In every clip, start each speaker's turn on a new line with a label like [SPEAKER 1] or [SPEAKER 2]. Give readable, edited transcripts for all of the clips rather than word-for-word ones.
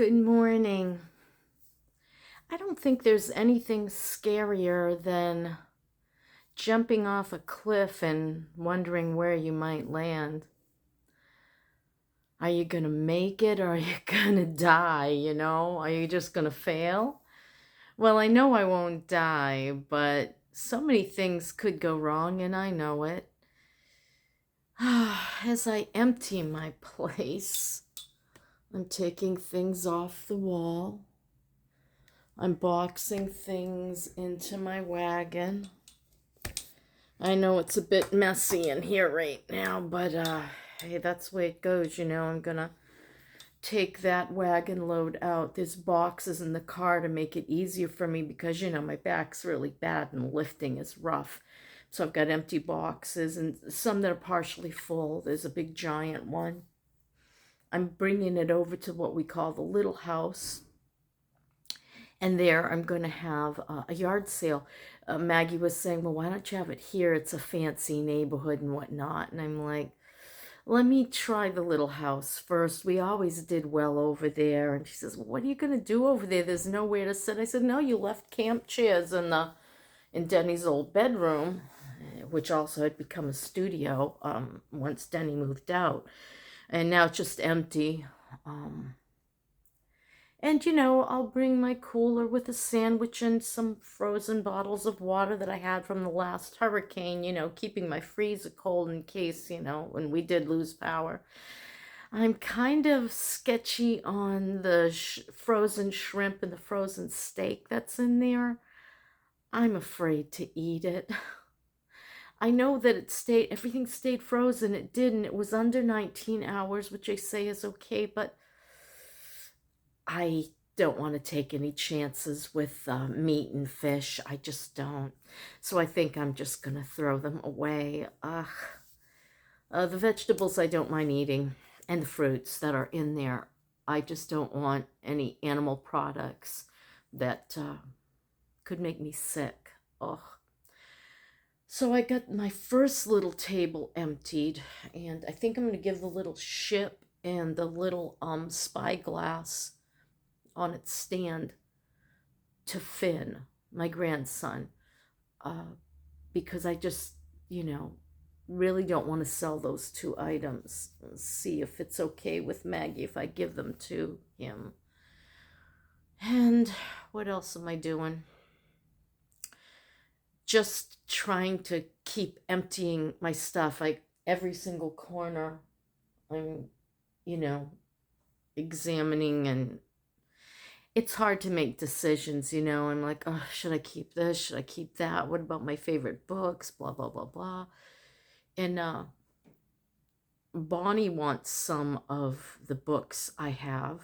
[SPEAKER 1] Good morning. I don't think there's anything scarier than jumping off a cliff and wondering where you might land. Are you going to make it or are you going to die? Are you just going to fail? Well, I know I won't die, but so many things could go wrong and I know it. As I empty my place, I'm taking things off the wall. I'm boxing things into my wagon. I know it's a bit messy in here right now, but hey, that's the way it goes, I'm gonna take that wagon load out. There's boxes in the car to make it easier for me because, my back's really bad and lifting is rough. So I've got empty boxes and some that are partially full. There's a big giant one. I'm bringing it over to what we call the little house. And there I'm going to have a yard sale. Maggie was saying, well, why don't you have it here? It's a fancy neighborhood and whatnot. And I'm like, let me try the little house first. We always did well over there. And she says, well, what are you going to do over there? There's nowhere to sit. I said, no, you left camp chairs in Denny's old bedroom, which also had become a studio once Denny moved out. And now it's just empty. And, I'll bring my cooler with a sandwich and some frozen bottles of water that I had from the last hurricane, keeping my freezer cold in case, when we did lose power. I'm kind of sketchy on the frozen shrimp and the frozen steak that's in there. I'm afraid to eat it. I know that everything stayed frozen. It didn't. It was under 19 hours, which they say is okay, but I don't want to take any chances with meat and fish. I just don't. So I think I'm just going to throw them away. The vegetables I don't mind eating and the fruits that are in there. I just don't want any animal products that could make me sick. Ugh. So I got my first little table emptied, and I think I'm going to give the little ship and the little spyglass on its stand to Finn, my grandson, because I just, really don't want to sell those two items. See if it's okay with Maggie if I give them to him. And what else am I doing? Just trying to keep emptying my stuff. Every single corner, I'm, examining, and it's hard to make decisions, I'm like, oh, should I keep this? Should I keep that? What about my favorite books? Blah, blah, blah, blah. And Bonnie wants some of the books I have,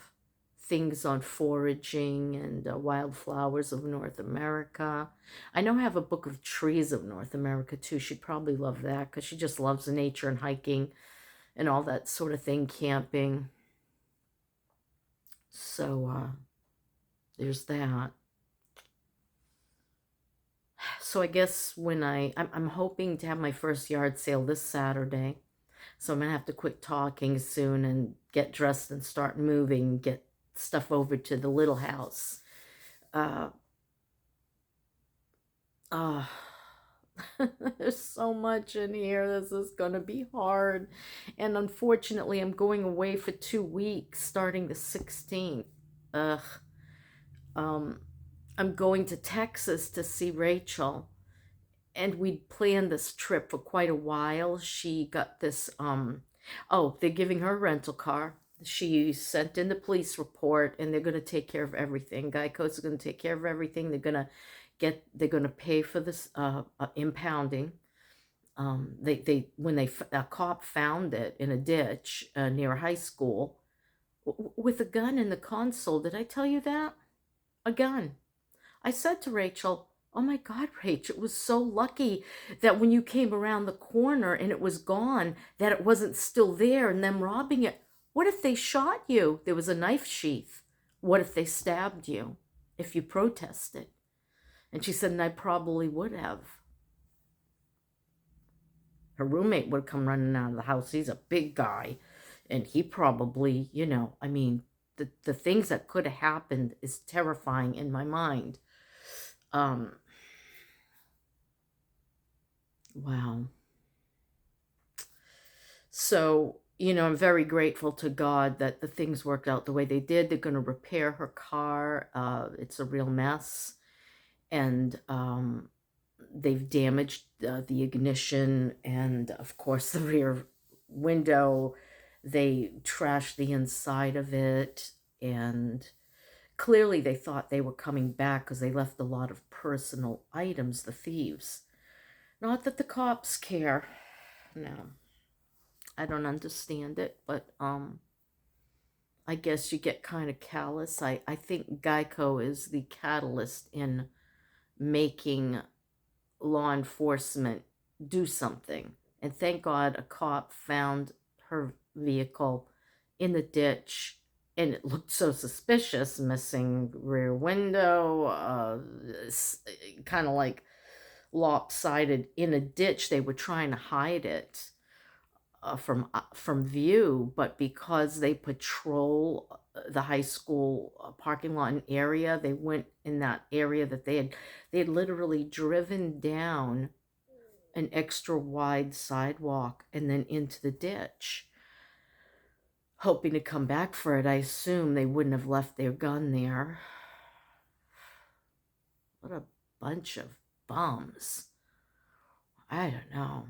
[SPEAKER 1] things on foraging and wildflowers of North America. I know I have a book of trees of North America too. She'd probably love that because she just loves nature and hiking and all that sort of thing, camping. So there's that. So I guess when I'm hoping to have my first yard sale this Saturday. So I'm going to have to quit talking soon and get dressed and start moving, get stuff over to the little house. Uh, uh, there's so much in here. This is going to be hard. And unfortunately, I'm going away for 2 weeks starting the 16th. Ugh. I'm going to Texas to see Rachel. And we'd planned this trip for quite a while. She got this, they're giving her a rental car. She sent in the police report and they're going to take care of everything. Geico's going to take care of everything. They're going to pay for this impounding. A cop found it in a ditch near a high school with a gun in the console. Did I tell you that? A gun. I said to Rachel, oh my God, Rach, it was so lucky that when you came around the corner and it was gone, that it wasn't still there and them robbing it. What if they shot you? There was a knife sheath. What if they stabbed you if you protested? And she said, and I probably would have. Her roommate would come running out of the house. He's a big guy. And he probably, the things that could have happened is terrifying in my mind. Wow. So, I'm very grateful to God that the things worked out the way they did. They're going to repair her car. It's a real mess. And they've damaged the ignition and, of course, the rear window. They trashed the inside of it. And clearly they thought they were coming back because they left a lot of personal items, the thieves. Not that the cops care. No. I don't understand it, but I guess you get kind of callous. I think Geico is the catalyst in making law enforcement do something. And thank God a cop found her vehicle in the ditch, and it looked so suspicious, missing rear window, kind of like lopsided in a ditch. They were trying to hide it from view, but because they patrol the high school parking lot and area, they went in that area that they had literally driven down an extra wide sidewalk and then into the ditch, hoping to come back for it. I assume they wouldn't have left their gun there. What a bunch of bums. I don't know.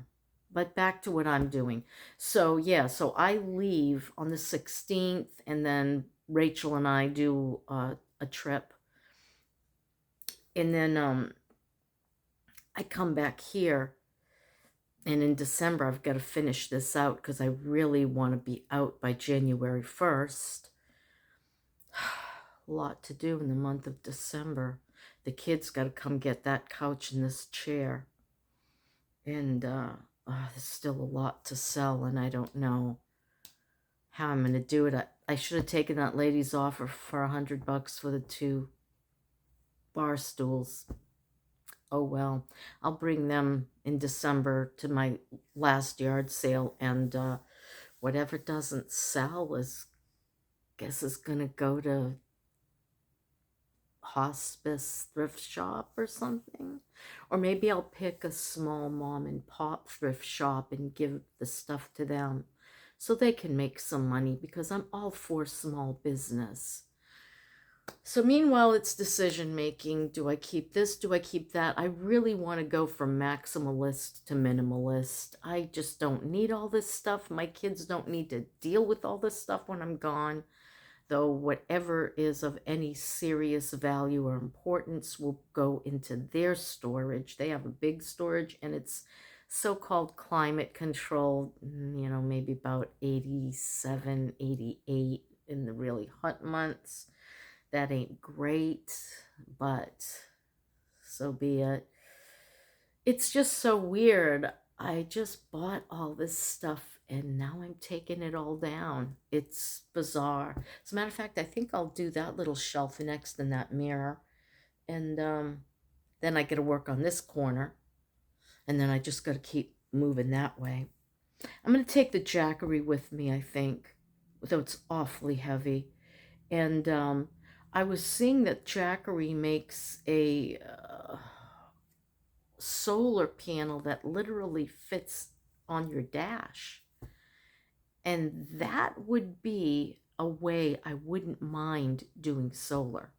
[SPEAKER 1] But back to what I'm doing. So, yeah, so I leave on the 16th, and then Rachel and I do a trip. And then I come back here, and in December, I've got to finish this out because I really want to be out by January 1st. A lot to do in the month of December. The kids got to come get that couch and this chair. And there's still a lot to sell, and I don't know how I'm going to do it. I should have taken that lady's offer for $100 for the 2 bar stools. Oh well, I'll bring them in December to my last yard sale, and whatever doesn't sell is going to go to hospice thrift shop or something. Or maybe I'll pick a small mom and pop thrift shop and give the stuff to them so they can make some money, because I'm all for small business. So meanwhile, it's decision making. Do I keep this? Do I keep that? I really want to go from maximalist to minimalist. I just don't need all this stuff. My kids don't need to deal with all this stuff when I'm gone. Though whatever is of any serious value or importance will go into their storage. They have a big storage, and it's so-called climate controlled, maybe about 87, 88 in the really hot months. That ain't great, but so be it. It's just so weird. I just bought all this stuff, and now I'm taking it all down. It's bizarre. As a matter of fact, I think I'll do that little shelf next in that mirror. And then I got to work on this corner. And then I just got to keep moving that way. I'm going to take the Jackery with me, I think, though it's awfully heavy. And I was seeing that Jackery makes a solar panel that literally fits on your dash. And that would be a way I wouldn't mind doing solar.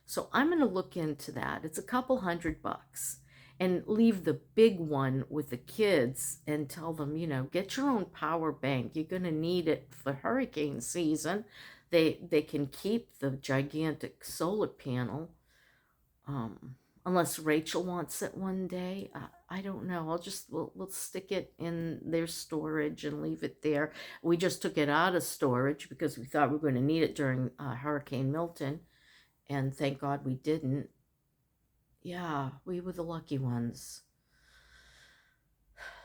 [SPEAKER 1] So I'm going to look into that. It's a couple $100 and leave the big one with the kids and tell them, get your own power bank. You're going to need it for hurricane season. They can keep the gigantic solar panel. Unless Rachel wants it one day. I don't know. We'll stick it in their storage and leave it there. We just took it out of storage because we thought we were going to need it during Hurricane Milton. And thank God we didn't. Yeah, we were the lucky ones.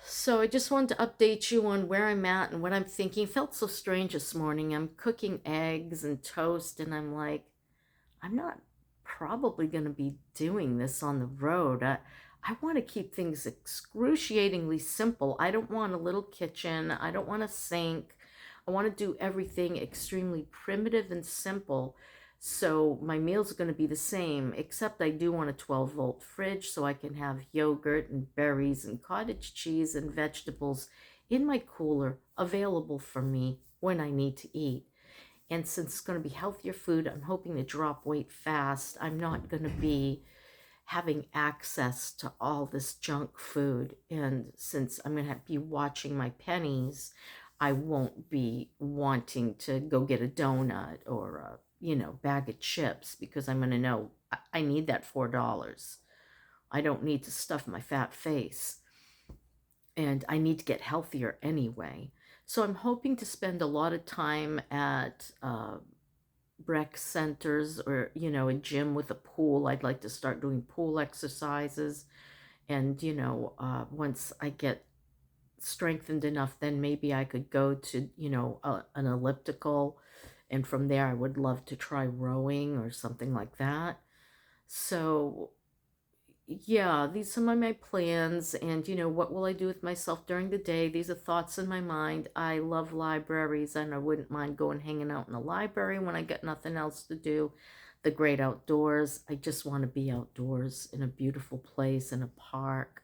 [SPEAKER 1] So I just wanted to update you on where I'm at and what I'm thinking. It felt so strange this morning. I'm cooking eggs and toast, and I'm like, I'm not probably going to be doing this on the road. I want to keep things excruciatingly simple. I don't want a little kitchen. I don't want a sink. I want to do everything extremely primitive and simple. So my meals are going to be the same, except I do want a 12-volt fridge so I can have yogurt and berries and cottage cheese and vegetables in my cooler available for me when I need to eat. And since it's going to be healthier food, I'm hoping to drop weight fast. I'm not going to be having access to all this junk food. And since I'm going to be watching my pennies, I won't be wanting to go get a donut or a, bag of chips, because I'm going to know I need that $4. I don't need to stuff my fat face. And I need to get healthier anyway. So I'm hoping to spend a lot of time at rec centers, or a gym with a pool. I'd like to start doing pool exercises, and once I get strengthened enough, then maybe I could go to an elliptical, and from there I would love to try rowing or something like that. So yeah, these are my plans. And what will I do with myself during the day? These are thoughts in my mind. I love libraries, and I wouldn't mind going hanging out in the library when I got nothing else to do. The great outdoors, I just want to be outdoors in a beautiful place, in a park,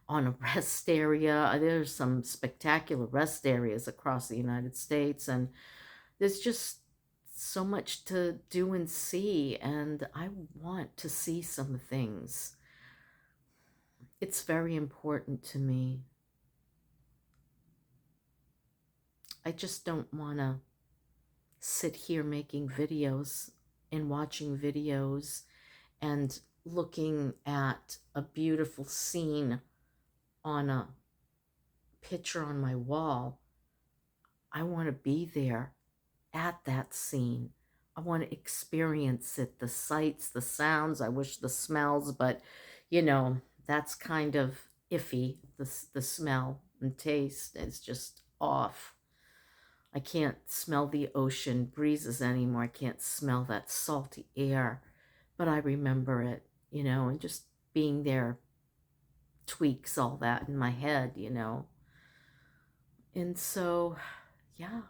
[SPEAKER 1] on a rest area. There's some spectacular rest areas across the United States, and there's just so much to do and see, and I want to see some things. It's very important to me. I just don't want to sit here making videos and watching videos and looking at a beautiful scene on a picture on my wall. I want to be there at that scene. I want to experience it, the sights, the sounds, I wish the smells, but that's kind of iffy. The smell and taste is just off. I can't smell the ocean breezes anymore. I can't smell that salty air, but I remember it, and just being there tweaks all that in my head. And so, yeah,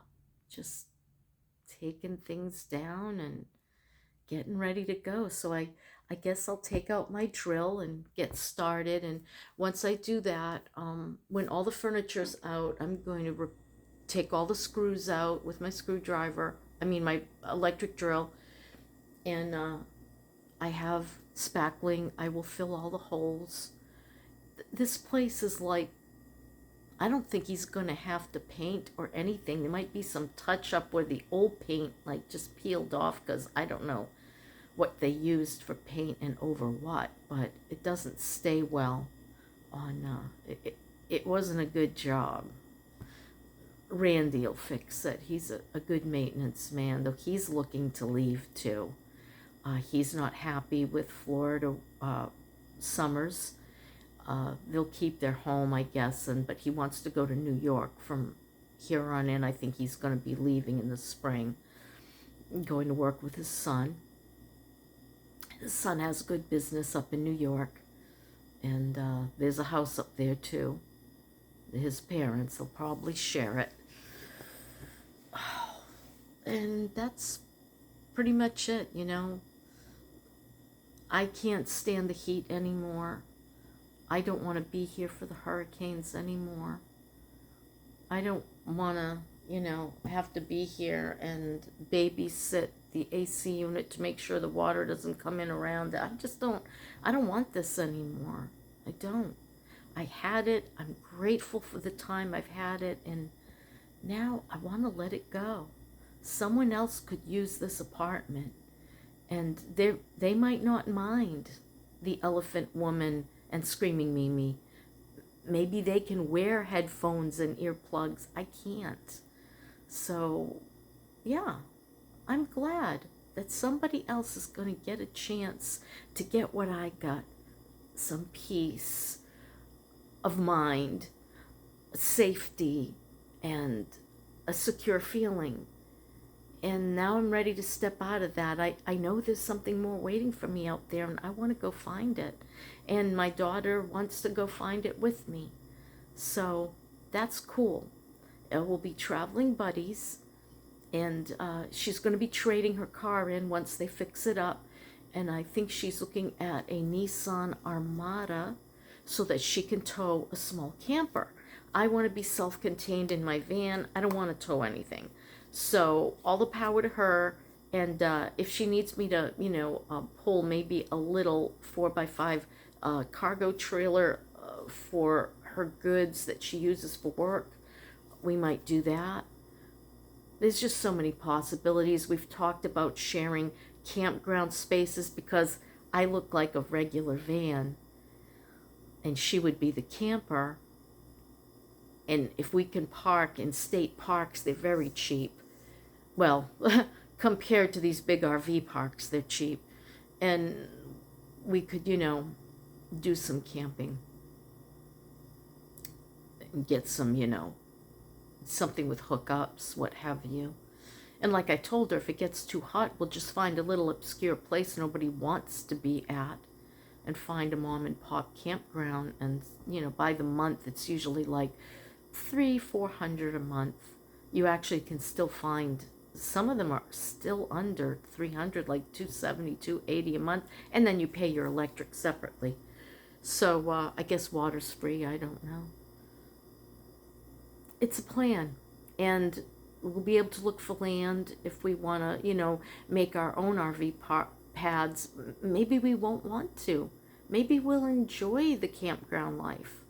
[SPEAKER 1] just taking things down and getting ready to go. So I guess I'll take out my drill and get started. And once I do that, when all the furniture's out, I'm going to take all the screws out with my screwdriver. I mean, my electric drill. And I have spackling. I will fill all the holes. This place is like, I don't think he's going to have to paint or anything. There might be some touch up where the old paint like just peeled off, because I don't know what they used for paint and over what, but it doesn't stay well on, it wasn't a good job. Randy'll fix it. He's a good maintenance man, though he's looking to leave too. He's not happy with Florida summers. They'll keep their home, I guess, but he wants to go to New York from here on in. I think he's going to be leaving in the spring, going to work with his son. His son has good business up in New York, and there's a house up there too. His parents will probably share it. And that's pretty much it, I can't stand the heat anymore. I don't want to be here for the hurricanes anymore. I don't want to, have to be here and babysit the AC unit to make sure the water doesn't come in around it. I don't want this anymore. I don't. I had it. I'm grateful for the time I've had it, and now I want to let it go. Someone else could use this apartment, and they might not mind the elephant woman and screaming Mimi. Maybe they can wear headphones and earplugs. I can't. So, yeah, I'm glad that somebody else is going to get a chance to get what I got. Some peace of mind, safety, and a secure feeling. And now I'm ready to step out of that. I know there's something more waiting for me out there, and I want to go find it. And my daughter wants to go find it with me. So that's cool. will be traveling buddies, and she's going to be trading her car in once they fix it up. And I think she's looking at a Nissan Armada so that she can tow a small camper. I want to be self-contained in my van. I don't want to tow anything. So all the power to her. And if she needs me to, pull maybe a little 4x5 cargo trailer for her goods that she uses for work, we might do that. There's just so many possibilities. We've talked about sharing campground spaces because I look like a regular van and she would be the camper. And if we can park in state parks, they're very cheap. Well, compared to these big RV parks, they're cheap. And we could, do some camping and get some, something with hookups, what have you. And like I told her, if it gets too hot, we'll just find a little obscure place nobody wants to be at and find a mom and pop campground. And, by the month, it's usually like $300-400 a month. You actually can still find, some of them are still under 300, like $270, $280 a month. And then you pay your electric separately. So I guess water's free. I don't know. It's a plan. And we'll be able to look for land if we want to, make our own RV pads. Maybe we won't want to. Maybe we'll enjoy the campground life.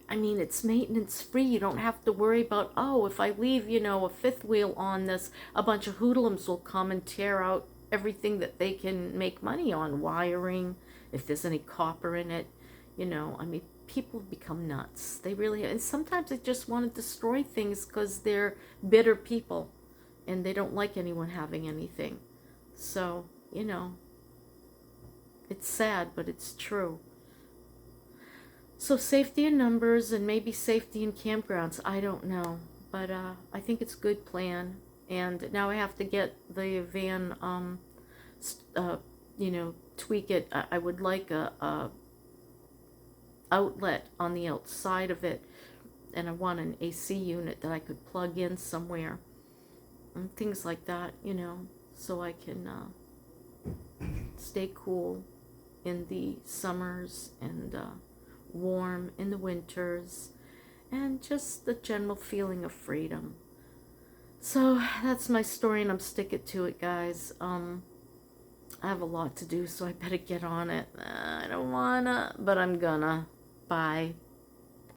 [SPEAKER 1] I mean, it's maintenance free. You don't have to worry about, oh, if I leave, a fifth wheel on this, a bunch of hoodlums will come and tear out everything that they can make money on, wiring, if there's any copper in it. I mean, people become nuts. They really, and sometimes they just want to destroy things because they're bitter people and they don't like anyone having anything. So, it's sad, but it's true. So safety in numbers and maybe safety in campgrounds, I don't know. But I think it's a good plan. And now I have to get the van, tweak it. I would like a outlet on the outside of it. And I want an AC unit that I could plug in somewhere. And things like that, so I can stay cool in the summers and warm in the winters, and just the general feeling of freedom. So that's my story, and I'm sticking to it, guys. I have a lot to do, so I better get on it. I don't wanna, but I'm gonna. Bye.